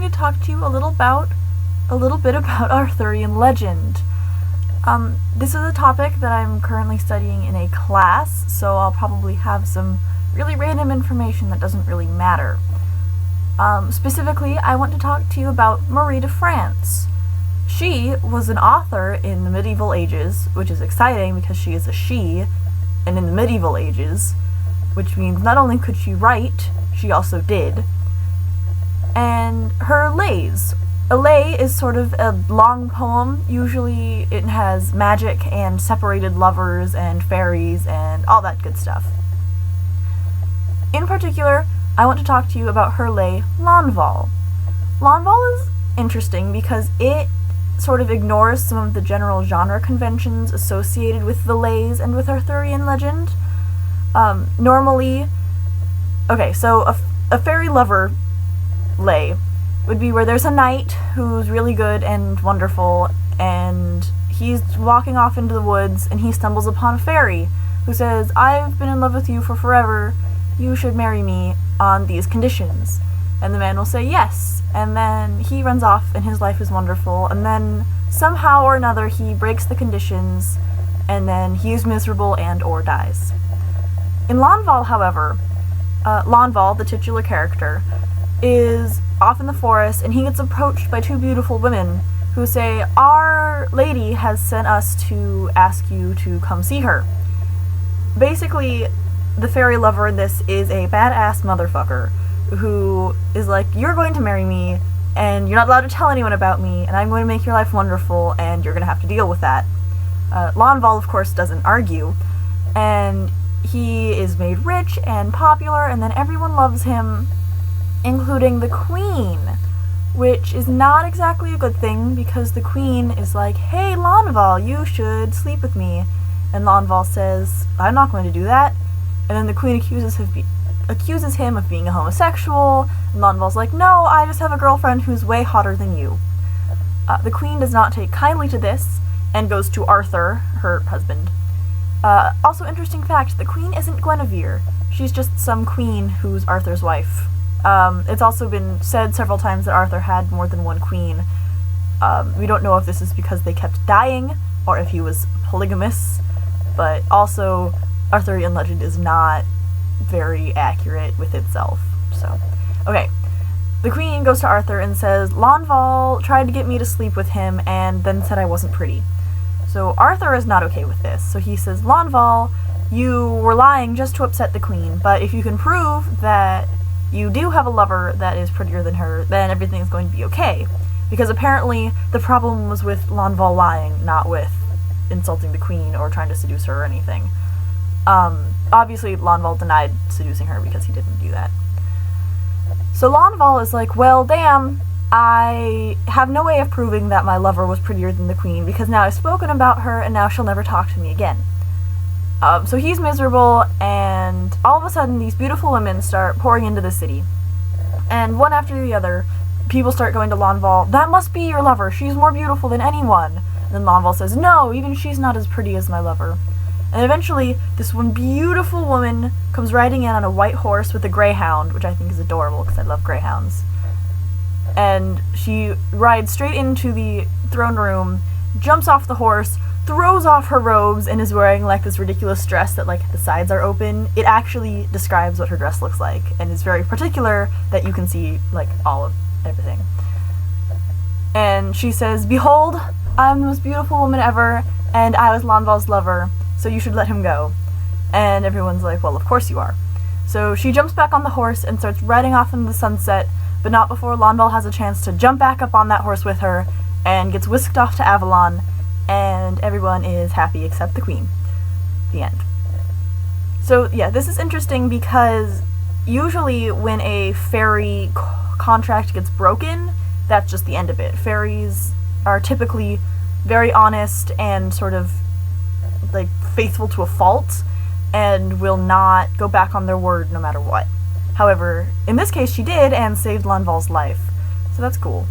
to talk to you a little bit about Arthurian Legend. This is a topic that I'm currently studying in a class, so I'll probably have some really random information that doesn't really matter. Specifically, I want to talk to you about Marie de France. She was an author in the medieval ages, which is exciting because she is a she, and in the medieval ages, which means not only could she write, she also did. And her lays. A lay is sort of a long poem. Usually it has magic and separated lovers and fairies and all that good stuff. In particular, I want to talk to you about her lay, Lanval. Lanval is interesting because it sort of ignores some of the general genre conventions associated with the lays and with Arthurian legend. So a fairy lover lay would be where there's a knight who's really good and wonderful, and he's walking off into the woods, and he stumbles upon a fairy who says, "I've been in love with you for forever, you should marry me on these conditions." And the man will say yes, and then he runs off, and his life is wonderful, and then somehow or another he breaks the conditions, and then he is miserable and or dies. In Lanval, however, Lanval, the titular character, is off in the forest, and he gets approached by two beautiful women who say, "Our lady has sent us to ask you to come see her." Basically, the fairy lover in this is a badass motherfucker who is like, "You're going to marry me, and you're not allowed to tell anyone about me, and I'm going to make your life wonderful, and you're going to have to deal with that." Lanval, of course, doesn't argue, and he is made rich and popular, and then everyone loves him, including the queen, which is not exactly a good thing, because the queen is like, "Hey, Lanval, you should sleep with me." And Lanval says, "I'm not going to do that." And then the queen accuses him of being a homosexual, and Lanval's like, "No, I just have a girlfriend who's way hotter than you." The queen does not take kindly to this, and goes to Arthur, her husband. Also, interesting fact, the queen isn't Guinevere. She's just some queen who's Arthur's wife. It's also been said several times that Arthur had more than one queen. We don't know if this is because they kept dying, or if he was polygamous, but also Arthurian legend is not very accurate with itself. So, okay. The queen goes to Arthur and says, "Lanval tried to get me to sleep with him and then said I wasn't pretty." So Arthur is not okay with this. So he says, "Lanval, you were lying just to upset the queen, but if you can prove that you do have a lover that is prettier than her, then everything is going to be okay." Because apparently the problem was with Lanval lying, not with insulting the queen or trying to seduce her or anything. Obviously Lanval denied seducing her because he didn't do that. So Lanval is like, "Well, damn, I have no way of proving that my lover was prettier than the queen, because now I've spoken about her and now she'll never talk to me again." So he's miserable, and all of a sudden these beautiful women start pouring into the city. And one after the other, people start going to Lanval, "That must be your lover, she's more beautiful than anyone." And then Lanval says, "No, even she's not as pretty as my lover." And eventually, this one beautiful woman comes riding in on a white horse with a greyhound, which I think is adorable because I love greyhounds. And she rides straight into the throne room, jumps off the horse, throws off her robes, and is wearing like this ridiculous dress that like the sides are open. It actually describes what her dress looks like, and is very particular that you can see like all of everything. And she says, "Behold, I'm the most beautiful woman ever, and I was Lanval's lover, so you should let him go." And everyone's like, "Well, of course you are." So she jumps back on the horse and starts riding off into the sunset, but not before Lanval has a chance to jump back up on that horse with her, and gets whisked off to Avalon, and everyone is happy except the queen. The end. So yeah, this is interesting because usually when a fairy contract gets broken, that's just the end of it. Fairies are typically very honest and sort of like faithful to a fault, and will not go back on their word no matter what. However, in this case she did, and saved Lanval's life. So that's cool.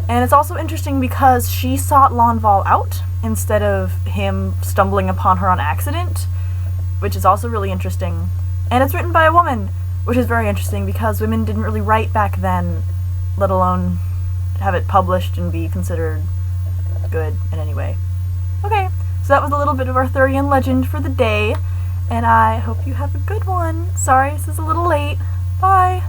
And it's also interesting because she sought Lanval out instead of him stumbling upon her on accident, which is also really interesting. And it's written by a woman, which is very interesting because women didn't really write back then let alone have it published and be considered good in any way. Okay, so that was a little bit of Arthurian legend for the day, and I hope you have a good one. Sorry this is a little late. Bye!